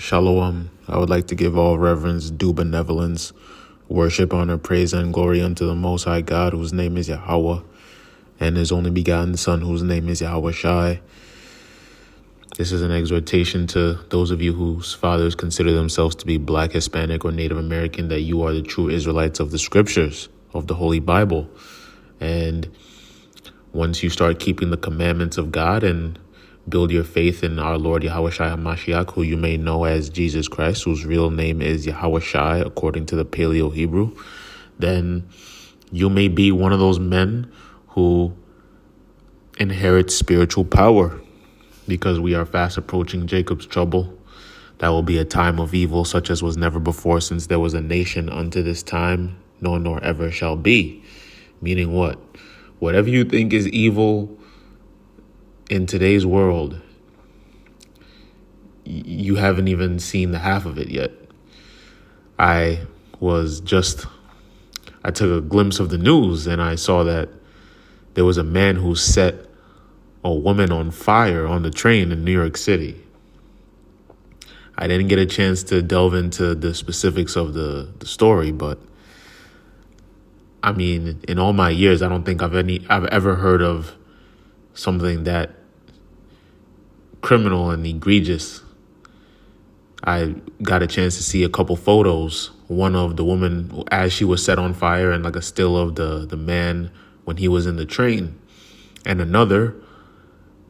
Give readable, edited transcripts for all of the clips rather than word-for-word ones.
Shalom. I would like to give all reverence, due benevolence, worship, honor, praise, and glory unto the Most High God, whose name is Yahweh, and His only begotten Son, whose name is Yahweh Shai. This is an exhortation to those of you whose fathers consider themselves to be Black, Hispanic, or Native American, that you are the true Israelites of the Scriptures, of the Holy Bible. And once you start keeping the commandments of God and build your faith in our Lord Yahweh Shai HaMashiach, who you may know as Jesus Christ, whose real name is Yahweh Shai, according to the Paleo Hebrew, then you may be one of those men who inherit spiritual power, because we are fast approaching Jacob's trouble. That will be a time of evil such as was never before, since there was a nation unto this time, nor ever shall be. Meaning what? Whatever you think is evil in today's world, you haven't even seen the half of it yet. I took a glimpse of the news and I saw that there was a man who set a woman on fire on the train in New York City. I didn't get a chance to delve into the specifics of the story, but I mean, in all my years, I don't think I've ever heard of something that criminal and egregious. I got a chance to see a couple photos, one of the woman as she was set on fire and like a still of the man when he was in the train, and another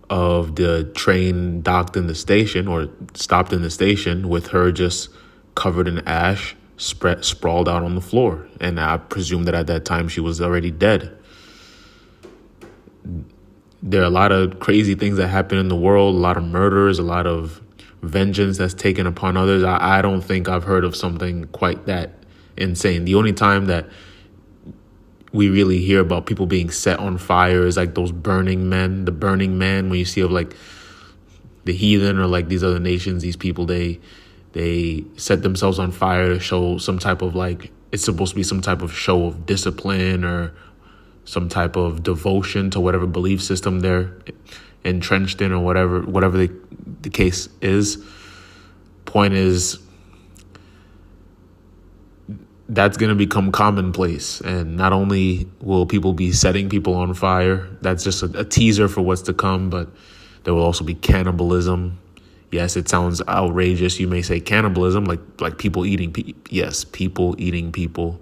of the train docked in the station or stopped in the station with her just covered in ash, sprawled out on the floor. And I presume that at that time she was already dead. There are a lot of crazy things that happen in the world, a lot of murders, a lot of vengeance that's taken upon others. I don't think I've heard of something quite that insane. The only time that we really hear about people being set on fire is like those Burning Men, the Burning Man, when you see of like the heathen or like these other nations, these people, they set themselves on fire to show some type of like, it's supposed to be some type of show of discipline or some type of devotion to whatever belief system they're entrenched in or whatever the case is. Point is, that's going to become commonplace. And not only will people be setting people on fire, that's just a teaser for what's to come, but there will also be cannibalism. Yes, it sounds outrageous. You may say cannibalism, like people eating people. Yes, people eating people.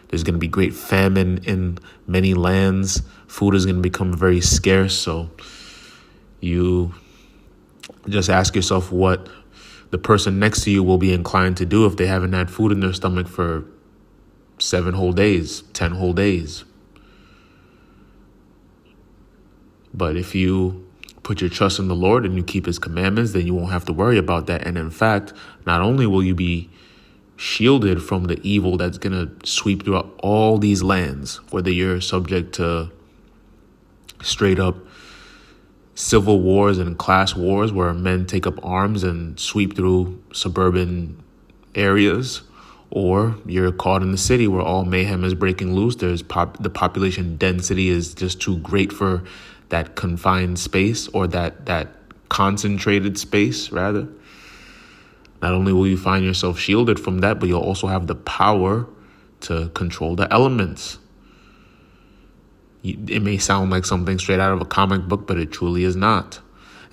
There's going to be great famine in many lands. Food is going to become very scarce. So you just ask yourself what the person next to you will be inclined to do if they haven't had food in their stomach for 7 whole days, 10 whole days. But if you put your trust in the Lord and you keep His commandments, then you won't have to worry about that. And in fact, not only will you be shielded from the evil that's going to sweep throughout all these lands, whether you're subject to straight up civil wars and class wars where men take up arms and sweep through suburban areas, or you're caught in the city where all mayhem is breaking loose. The population density is just too great for that confined space, or that concentrated space, rather. Not only will you find yourself shielded from that, but you'll also have the power to control the elements. It may sound like something straight out of a comic book, but it truly is not.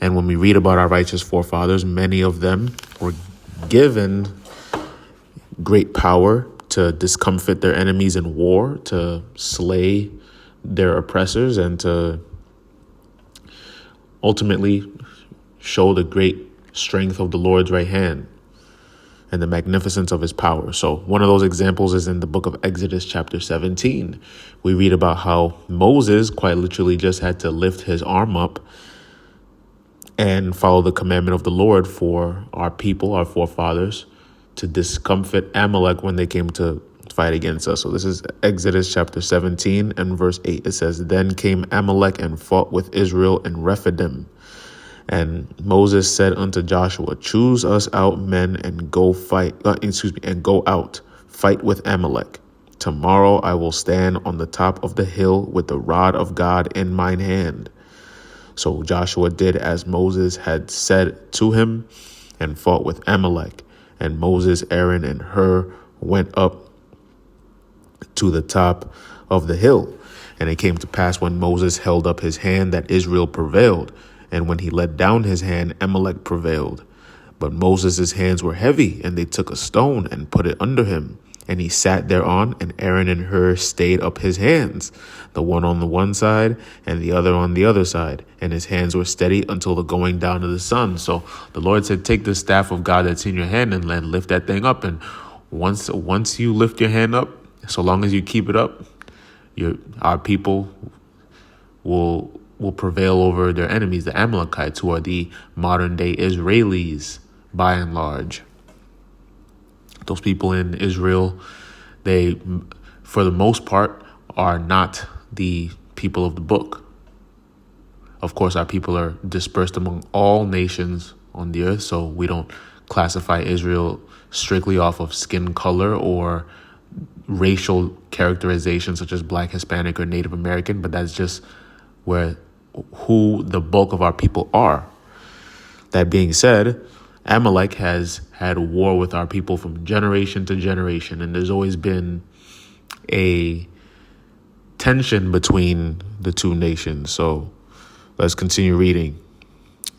And when we read about our righteous forefathers, many of them were given great power to discomfit their enemies in war, to slay their oppressors, and to ultimately show the great strength of the Lord's right hand and the magnificence of His power. So one of those examples is in the book of Exodus chapter 17. We read about how Moses quite literally just had to lift his arm up and follow the commandment of the Lord for our people, our forefathers, to discomfit Amalek when they came to fight against us. So this is Exodus chapter 17 and verse 8. It says, "Then came Amalek and fought with Israel in Rephidim. And Moses said unto Joshua, Choose us out men and go out, fight with Amalek. Tomorrow I will stand on the top of the hill with the rod of God in mine hand. So Joshua did as Moses had said to him, and fought with Amalek. And Moses, Aaron, and Hur went up to the top of the hill. And it came to pass when Moses held up his hand that Israel prevailed. And when he let down his hand, Amalek prevailed. But Moses' hands were heavy, and they took a stone and put it under him. And he sat thereon, and Aaron and Hur stayed up his hands, the one on the one side and the other on the other side. And his hands were steady until the going down of the sun. So the Lord said, take the staff of God that's in your hand and lift that thing up. And once you lift your hand up, so long as you keep it up, our people will prevail over their enemies, the Amalekites, who are the modern day Israelis by and large. Those people in Israel, they, for the most part, are not the people of the book. Of course, our people are dispersed among all nations on the earth, so we don't classify Israel strictly off of skin color or racial characterization such as Black, Hispanic, or Native American, but that's just who the bulk of our people are. That being said, Amalek has had war with our people from generation to generation, and there's always been a tension between the two nations. So let's continue reading.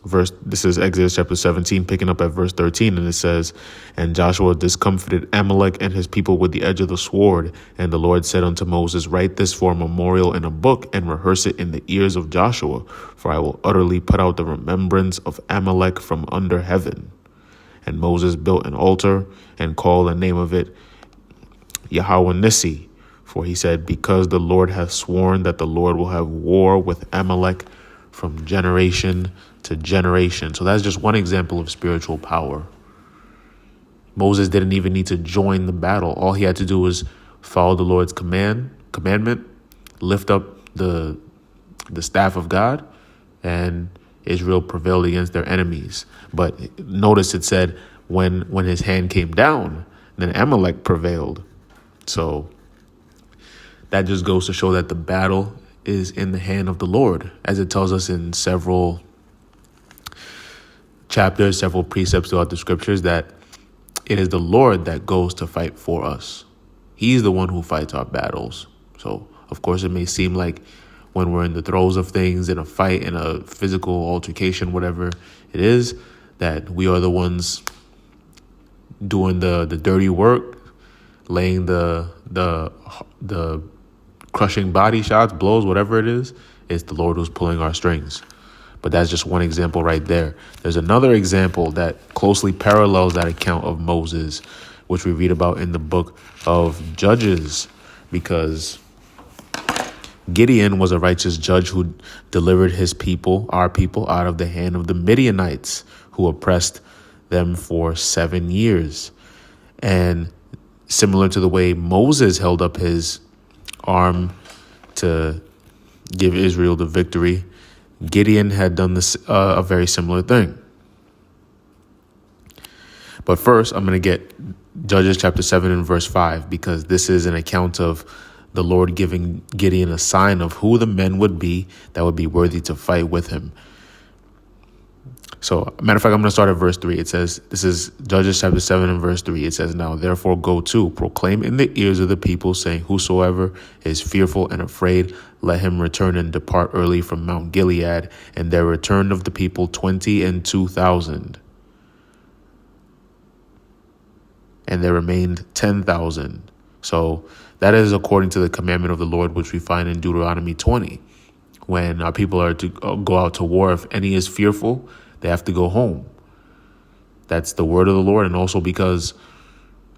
This is Exodus chapter 17, picking up at verse 13, and it says, And Joshua discomfited Amalek and his people with the edge of the sword. And the Lord said unto Moses, Write this for a memorial in a book, and rehearse it in the ears of Joshua, for I will utterly put out the remembrance of Amalek from under heaven. And Moses built an altar and called the name of it Yahweh Nissi, for he said, Because the Lord hath sworn that the Lord will have war with Amalek from generation to generation. So that's just one example of spiritual power. Moses didn't even need to join the battle. All he had to do was follow the Lord's commandment, lift up the staff of God, and Israel prevailed against their enemies. But notice it said when his hand came down, then Amalek prevailed. So that just goes to show that the battle is in the hand of the Lord, as it tells us in several chapters, several precepts throughout the scriptures, that it is the Lord that goes to fight for us. He's the one who fights our battles. So, of course, it may seem like when we're in the throes of things, in a fight, in a physical altercation, whatever it is, that we are the ones doing the dirty work, laying the crushing body shots, blows, whatever it is. It's the Lord who's pulling our strings. But that's just one example right there. There's another example that closely parallels that account of Moses, which we read about in the book of Judges, because Gideon was a righteous judge who delivered his people, our people, out of the hand of the Midianites, who oppressed them for 7 years. And similar to the way Moses held up his arm to give Israel the victory, Gideon had done this a very similar thing. But first, I'm going to get Judges chapter 7 and verse 5, because this is an account of the Lord giving Gideon a sign of who the men would be that would be worthy to fight with him. So, matter of fact, I'm going to start at verse 3. It says, this is Judges chapter 7 and verse 3. It says, Now therefore go to, proclaim in the ears of the people, saying, Whosoever is fearful and afraid, let him return and depart early from Mount Gilead. And there returned of the people 22,000. And there remained 10,000. So that is according to the commandment of the Lord, which we find in Deuteronomy 20. When our people are to go out to war, if any is fearful, they have to go home. That's the word of the Lord. And also because,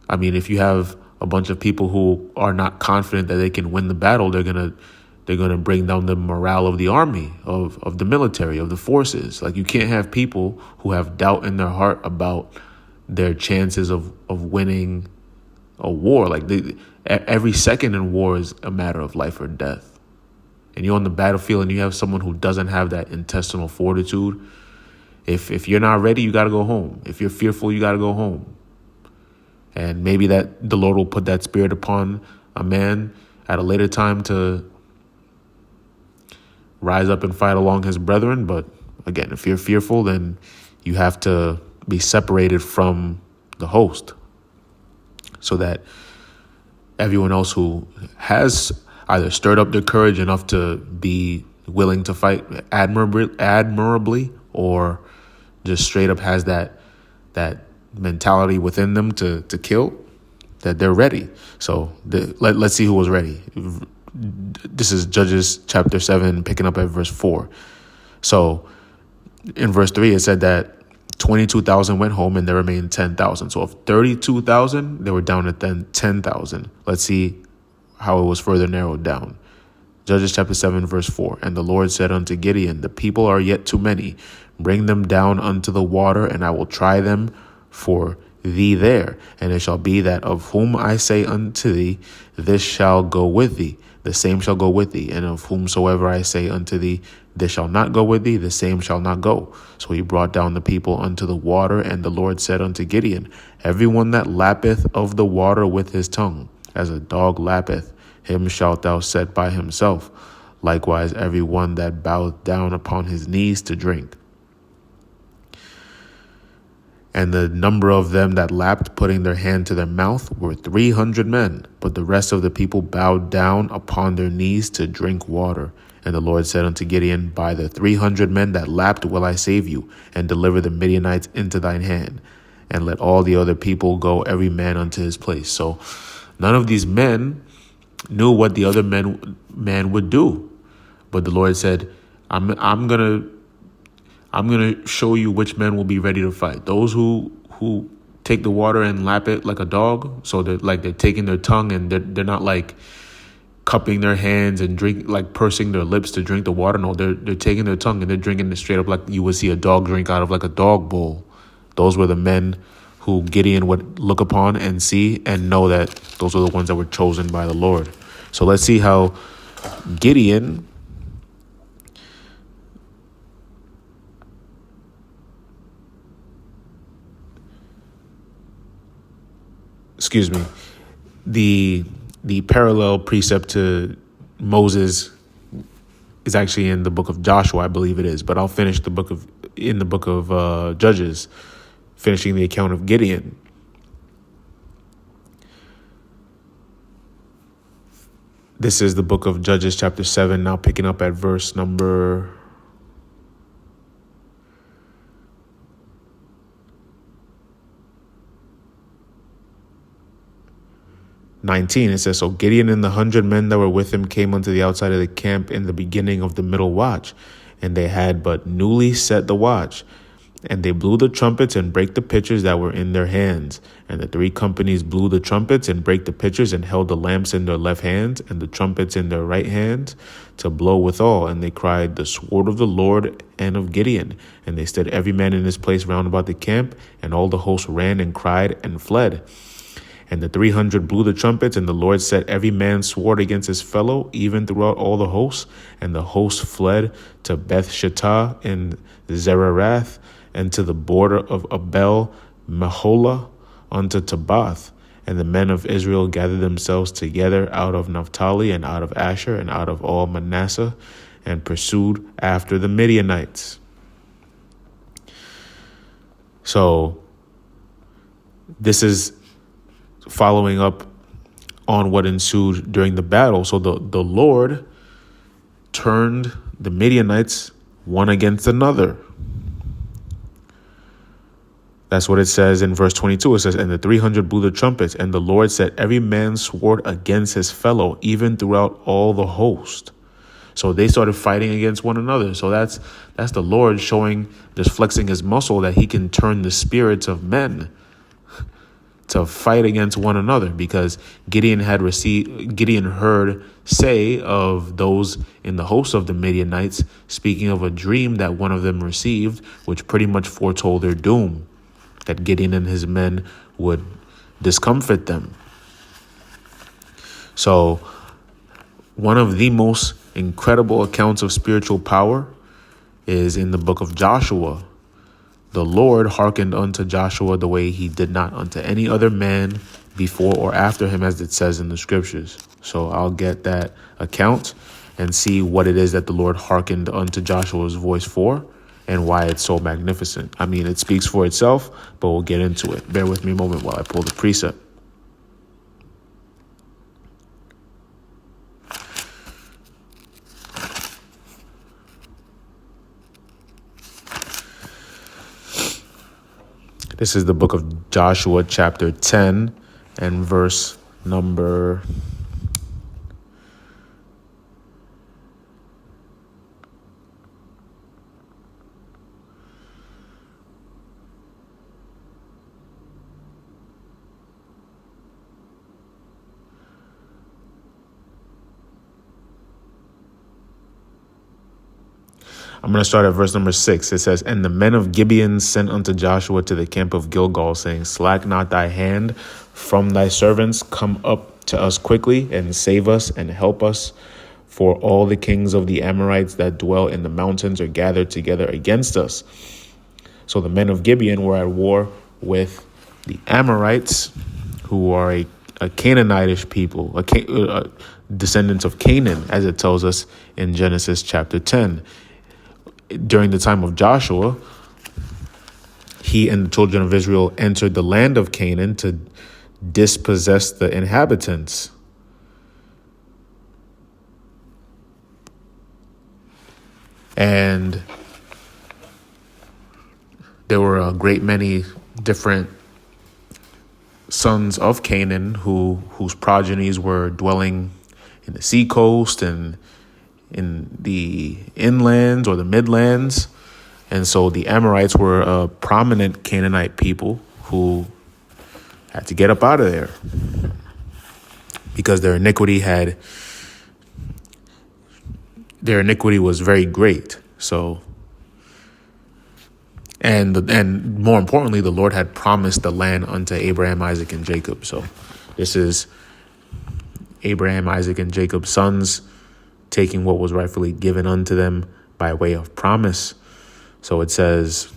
if you have a bunch of people who are not confident that they can win the battle, they're gonna bring down the morale of the army, of the military, of the forces. Like, you can't have people who have doubt in their heart about their chances of winning a war. Like, every second in war is a matter of life or death. And you're on the battlefield and you have someone who doesn't have that intestinal fortitude. If you're not ready, you got to go home. If you're fearful, you got to go home. And maybe that the Lord will put that spirit upon a man at a later time to rise up and fight along his brethren. But again, if you're fearful, then you have to be separated from the host, so that everyone else who has either stirred up their courage enough to be willing to fight admirably, or just straight up has that mentality within them to kill, that they're ready. So let's see who was ready. This is Judges chapter 7, picking up at verse 4. So in verse 3, it said that 22,000 went home and there remained 10,000. So of 32,000, they were down to 10,000. Let's see how it was further narrowed down. Judges chapter 7, verse 4. And the Lord said unto Gideon, the people are yet too many. Bring them down unto the water, and I will try them for thee there. And it shall be that of whom I say unto thee, this shall go with thee, the same shall go with thee. And of whomsoever I say unto thee, this shall not go with thee, the same shall not go. So he brought down the people unto the water, and the Lord said unto Gideon, everyone that lappeth of the water with his tongue, as a dog lappeth, him shalt thou set by himself. Likewise, every one that boweth down upon his knees to drink. And the number of them that lapped, putting their hand to their mouth, were 300 men. But the rest of the people bowed down upon their knees to drink water. And the Lord said unto Gideon, by the 300 men that lapped will I save you, and deliver the Midianites into thine hand. And let all the other people go, every man unto his place. So none of these men knew what the other man would do. But the Lord said, I'm gonna show you which men will be ready to fight. Those who take the water and lap it like a dog. So they're taking their tongue, and they're not like cupping their hands and drink, like pursing their lips to drink the water. No, they're taking their tongue and they're drinking it straight up like you would see a dog drink out of like a dog bowl. Those were the men who Gideon would look upon and see and know that those were the ones that were chosen by the Lord. So let's see how Gideon the parallel precept to Moses is actually in the book of Joshua, I believe it is, but I'll finish in the book of Judges, finishing the account of Gideon. This is the book of Judges chapter 7, now picking up at verse number 19, it says, so Gideon and the 100 men that were with him came unto the outside of the camp in the beginning of the middle watch, and they had but newly set the watch. And they blew the trumpets and brake the pitchers that were in their hands. And the 3 companies blew the trumpets and brake the pitchers, and held the lamps in their left hands and the trumpets in their right hands to blow withal. And they cried, the sword of the Lord and of Gideon. And they stood every man in his place round about the camp, and all the host ran and cried and fled. And the 300 blew the trumpets, and the Lord set every man sword against his fellow, even throughout all the hosts. And the host fled to Beth Shittah in Zererath, and to the border of Abel Meholah unto Tabbath. And the men of Israel gathered themselves together out of Naphtali and out of Asher and out of all Manasseh, and pursued after the Midianites. So this is following up on what ensued during the battle. So the Lord turned the Midianites one against another. That's what it says in verse 22. It says, and the 300 blew the trumpets, and the Lord set every man's sword against his fellow, even throughout all the host. So they started fighting against one another. So that's the Lord showing, just flexing his muscle, that he can turn the spirits of men to fight against one another, because Gideon heard say of those in the host of the Midianites, speaking of a dream that one of them received, which pretty much foretold their doom, that Gideon and his men would discomfit them. So one of the most incredible accounts of spiritual power is in the book of Joshua. The Lord hearkened unto Joshua the way he did not unto any other man before or after him, as it says in the scriptures. So I'll get that account and see what it is that the Lord hearkened unto Joshua's voice for, and why it's so magnificent. I mean, it speaks for itself, but we'll get into it. Bear with me a moment while I pull the precept. This is the book of Joshua, chapter 10, and verse number... I'm going to start at verse number 6. It says, "And the men of Gibeon sent unto Joshua to the camp of Gilgal, saying, Slack not thy hand from thy servants. Come up to us quickly and save us and help us. For all the kings of the Amorites that dwell in the mountains are gathered together against us." So the men of Gibeon were at war with the Amorites, who are a Canaanitish people, descendants of Canaan, as it tells us in Genesis chapter 10. During the time of Joshua, he and the children of Israel entered the land of Canaan to dispossess the inhabitants. And there were a great many different sons of Canaan whose progenies were dwelling in the seacoast and in the inlands or the midlands. And so the Amorites were a prominent Canaanite people who had to get up out of there because their iniquity was very great. So, and more importantly, the Lord had promised the land unto Abraham, Isaac, and Jacob. So this is Abraham, Isaac, and Jacob's sons taking what was rightfully given unto them by way of promise. So it says,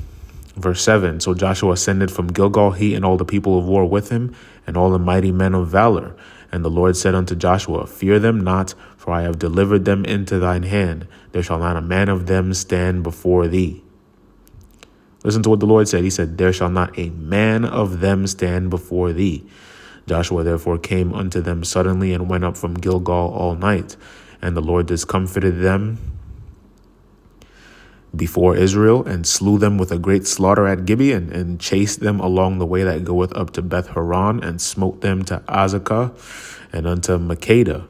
verse 7, "So Joshua ascended from Gilgal, he and all the people of war with him, and all the mighty men of valor. And the Lord said unto Joshua, Fear them not, for I have delivered them into thine hand. There shall not a man of them stand before thee." Listen to what the Lord said. He said, "There shall not a man of them stand before thee." Joshua therefore came unto them suddenly and went up from Gilgal all night. And the Lord discomfited them before Israel and slew them with a great slaughter at Gibeon and chased them along the way that goeth up to Beth Horon and smote them to Azekah and unto Makkedah.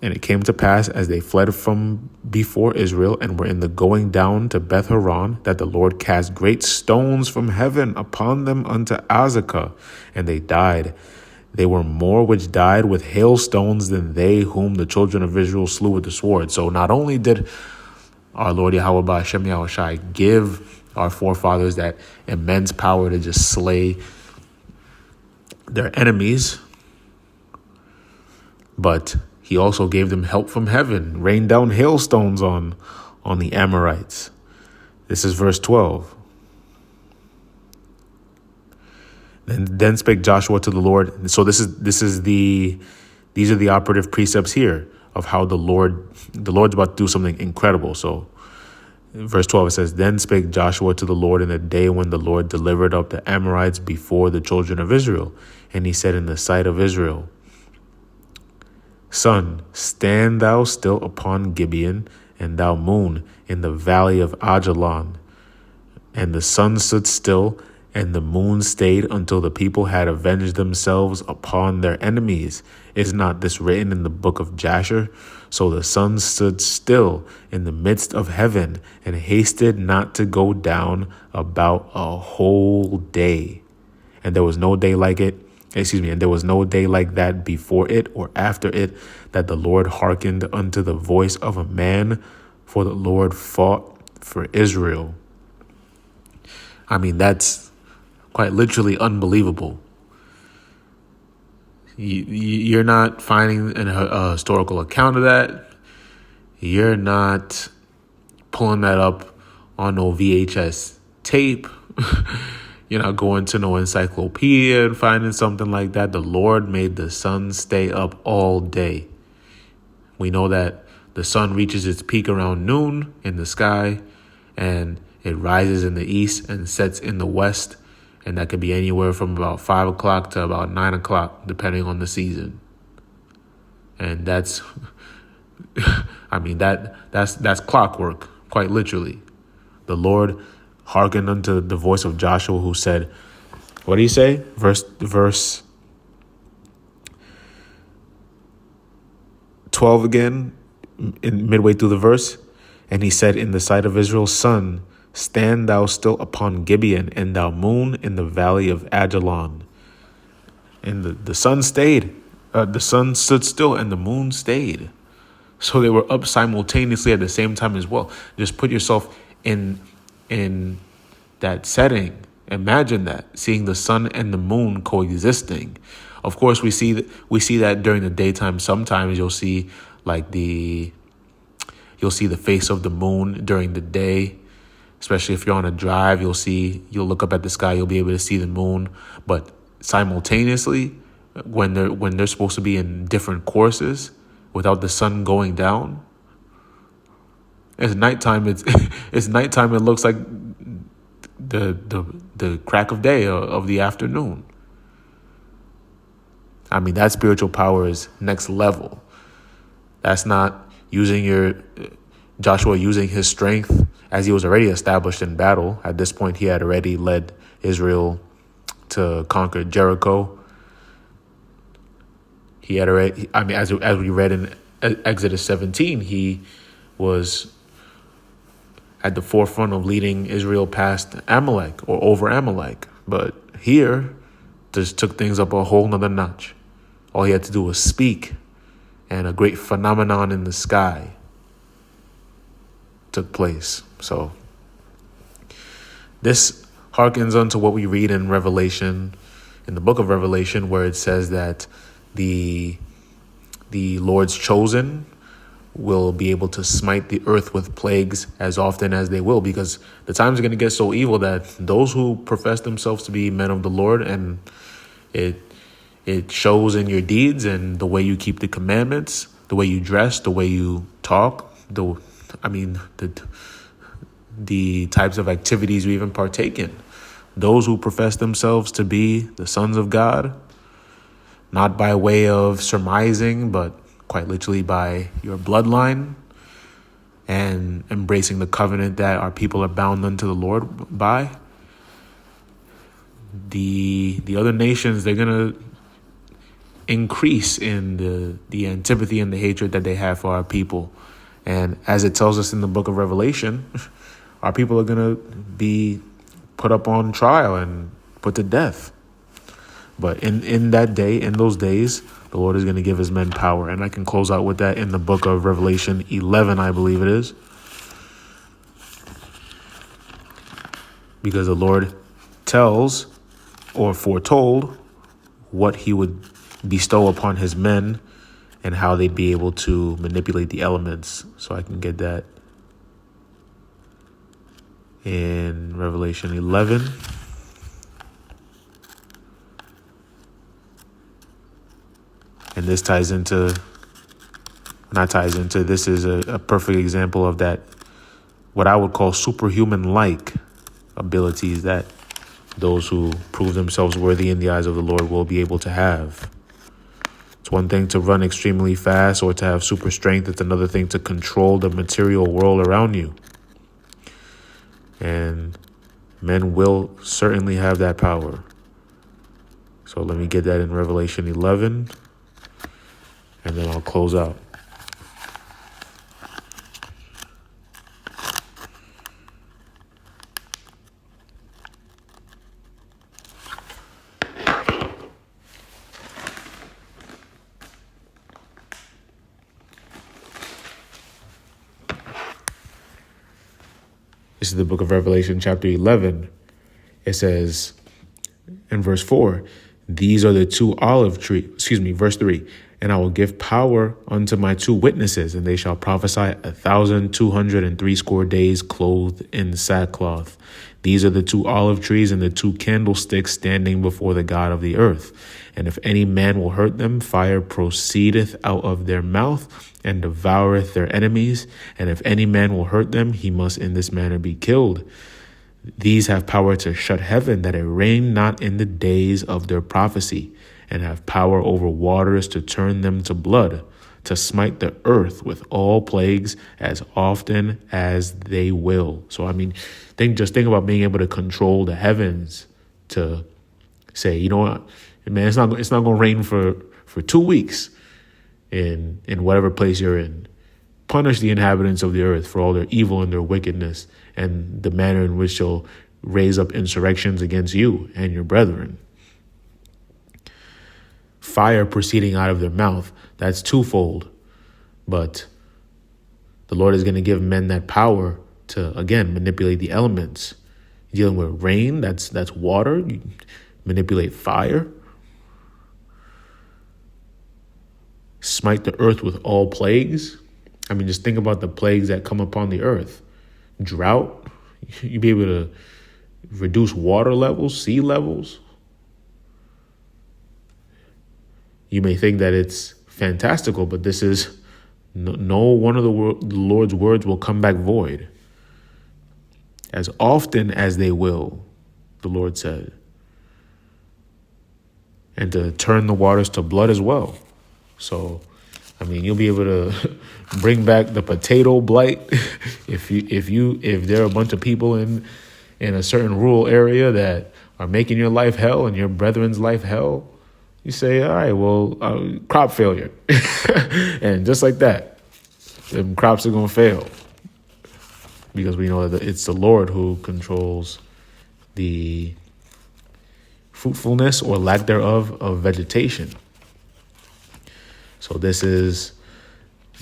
And it came to pass as they fled from before Israel and were in the going down to Beth Horon that the Lord cast great stones from heaven upon them unto Azekah, and they died. They were more which died with hailstones than they whom the children of Israel slew with the sword. So not only did our Lord Yahweh Ba'ashem Yahushai give our forefathers that immense power to just slay their enemies, but he also gave them help from heaven, rained down hailstones on the Amorites. This is verse 12. Then spake Joshua to the Lord. So these are the operative precepts here of how the Lord's about to do something incredible. So in verse 12, it says, "Then spake Joshua to the Lord in the day when the Lord delivered up the Amorites before the children of Israel. And he said in the sight of Israel, Sun, stand thou still upon Gibeon, and thou moon in the valley of Ajalon. And the sun stood still, and the moon stayed until the people had avenged themselves upon their enemies. Is not this written in the book of Jasher? So the sun stood still in the midst of heaven and hasted not to go down about a whole day. And there was no day like it. And there was no day like that before it or after it, that the Lord hearkened unto the voice of a man, for the Lord fought for Israel." I mean, that's quite literally unbelievable. You're not finding a historical account of that. You're not pulling that up on no VHS tape. You're not going to no encyclopedia and finding something like that. The Lord made the sun stay up all day. We know that the sun reaches its peak around noon in the sky, and It rises in the east and sets in the west, and that could be anywhere from about 5 o'clock to about 9 o'clock, depending on the season. And that's, I mean, that's clockwork, quite literally. The Lord hearkened unto the voice of Joshua, who said, what do you say? Verse 12 again, midway through the verse. And he said, in the sight of Israel's son, stand thou still upon Gibeon, and thou moon in the valley of Ajalon. And the sun stayed. The sun stood still and the moon stayed. So they were up simultaneously at the same time as well. Just put yourself in that setting. Imagine that, seeing the sun and the moon coexisting. Of course, we see that during the daytime. Sometimes you'll see the face of the moon during the day. Especially if you're on a drive, you'll look up at the sky, you'll be able to see the moon. But simultaneously, when they're supposed to be in different courses, without the sun going down, it's nighttime. It's nighttime. It looks like the crack of day of the afternoon. I mean, that spiritual power is next level. That's not Joshua using his strength, as he was already established in battle. At this point, he had already led Israel to conquer Jericho. He had already, I mean, as we read in Exodus 17, he was at the forefront of leading Israel past Amalek or over Amalek. But here, just took things up a whole nother notch. All he had to do was speak, and a great phenomenon in the sky took place. So this harkens unto what we read in Revelation, in the book of Revelation, where it says that the Lord's chosen will be able to smite the earth with plagues as often as they will, because the times are going to get so evil that those who profess themselves to be men of the Lord, and it shows in your deeds and the way you keep the commandments, the way you dress, the way you talk, the types of activities you even partake in. Those who profess themselves to be the sons of God, not by way of surmising, but quite literally by your bloodline and embracing the covenant that our people are bound unto the Lord by, the other nations, they're going to increase in the antipathy and the hatred that they have for our people. And as it tells us in the book of Revelation, our people are going to be put up on trial and put to death. But in that day, in those days, the Lord is going to give his men power. And I can close out with that in the book of Revelation 11, I believe it is. Because the Lord tells or foretold what he would bestow upon his men and how they'd be able to manipulate the elements. So I can get that in Revelation 11. And this this is a perfect example of that, what I would call superhuman-like abilities that those who prove themselves worthy in the eyes of the Lord will be able to have. It's one thing to run extremely fast or to have super strength. It's another thing to control the material world around you. And men will certainly have that power. So let me get that in Revelation 11. And then I'll close out. This is the book of Revelation, chapter 11. It says in verse 4, these are the two verse 3. And I will give power unto my two witnesses, and they shall prophesy 1,260 days clothed in sackcloth. These are the two olive trees and the two candlesticks standing before the God of the earth. And if any man will hurt them, fire proceedeth out of their mouth and devoureth their enemies. And if any man will hurt them, he must in this manner be killed. These have power to shut heaven, that it rain not in the days of their prophecy, and have power over waters to turn them to blood, to smite the earth with all plagues as often as they will. So, I mean, think about being able to control the heavens to say, you know what, man, it's not going to rain for 2 weeks in whatever place you're in. Punish the inhabitants of the earth for all their evil and their wickedness, and the manner in which they'll raise up insurrections against you and your brethren. Fire proceeding out of their mouth, that's twofold. But the Lord is going to give men that power to, again, manipulate the elements. Dealing with rain, that's water. You manipulate fire. Smite the earth with all plagues. I mean, just think about the plagues that come upon the earth. Drought. You'd be able to reduce water levels, sea levels. You may think that it's fantastical, but this is no one of the Lord's words will come back void. As often as they will, the Lord said. And to turn the waters to blood as well. So, I mean, you'll be able to bring back the potato blight if there are a bunch of people in a certain rural area that are making your life hell and your brethren's life hell. You say, all right, well, crop failure. And just like that, the crops are going to fail. Because we know that it's the Lord who controls the fruitfulness or lack thereof of vegetation. So this is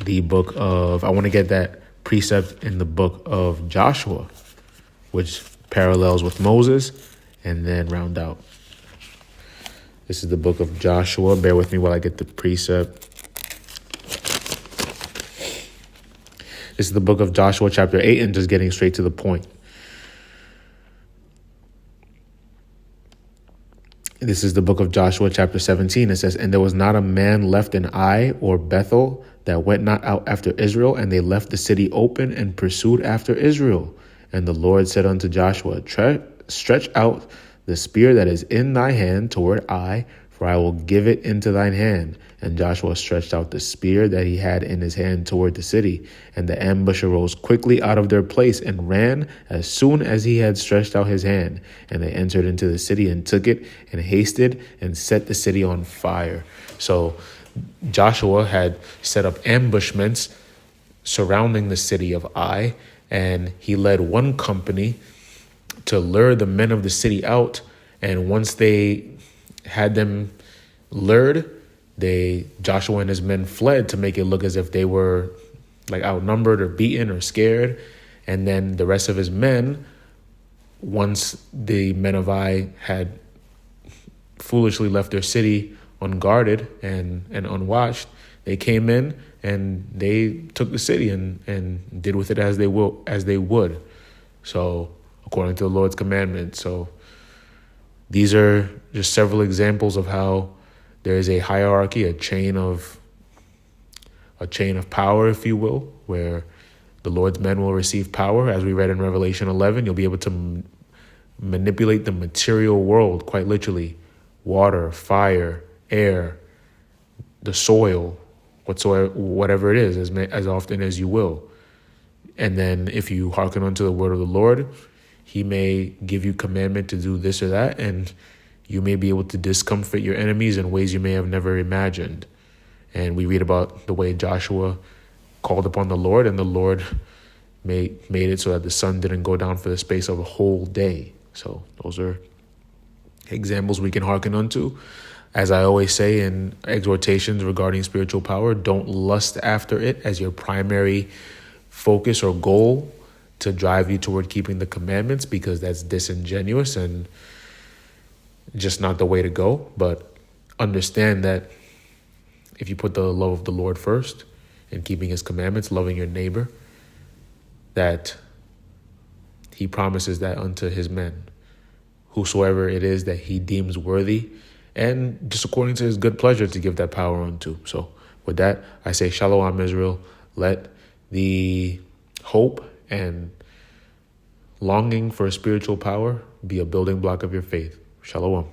the book of, I want to get that precept in the book of Joshua, which parallels with Moses, and then round out. This is the book of Joshua. Bear with me while I get the precept. This is the book of Joshua, chapter 8, and just getting straight to the point. This is the book of Joshua, chapter 17. It says, and there was not a man left in Ai or Bethel that went not out after Israel, and they left the city open and pursued after Israel. And the Lord said unto Joshua, stretch out the spear that is in thy hand toward Ai, for I will give it into thine hand. And Joshua stretched out the spear that he had in his hand toward the city. And the ambush arose quickly out of their place and ran as soon as he had stretched out his hand. And they entered into the city and took it and hasted and set the city on fire. So Joshua had set up ambushments surrounding the city of Ai, and he led one company to lure the men of the city out. And once they had them lured, Joshua and his men fled to make it look as if they were like outnumbered or beaten or scared. And then the rest of his men, once the men of Ai had foolishly left their city unguarded and unwatched, they came in and they took the city and did with it as they would. So according to the Lord's commandment. So these are just several examples of how there is a hierarchy, a chain of power, if you will, where the Lord's men will receive power. As we read in Revelation 11, you'll be able to manipulate the material world, quite literally, water, fire, air, the soil, whatever it is, as often as you will. And then if you hearken unto the word of the Lord, he may give you commandment to do this or that, and you may be able to discomfort your enemies in ways you may have never imagined. And we read about the way Joshua called upon the Lord, and the Lord made it so that the sun didn't go down for the space of a whole day. So those are examples we can hearken unto. As I always say in exhortations regarding spiritual power, don't lust after it as your primary focus or goal to drive you toward keeping the commandments, because that's disingenuous and just not the way to go. But understand that if you put the love of the Lord first and keeping his commandments, loving your neighbor, that he promises that unto his men, whosoever it is that he deems worthy, and just according to his good pleasure to give that power unto. So with that, I say, Shalom, Israel. Let the hope and longing for spiritual power be a building block of your faith. Shalom.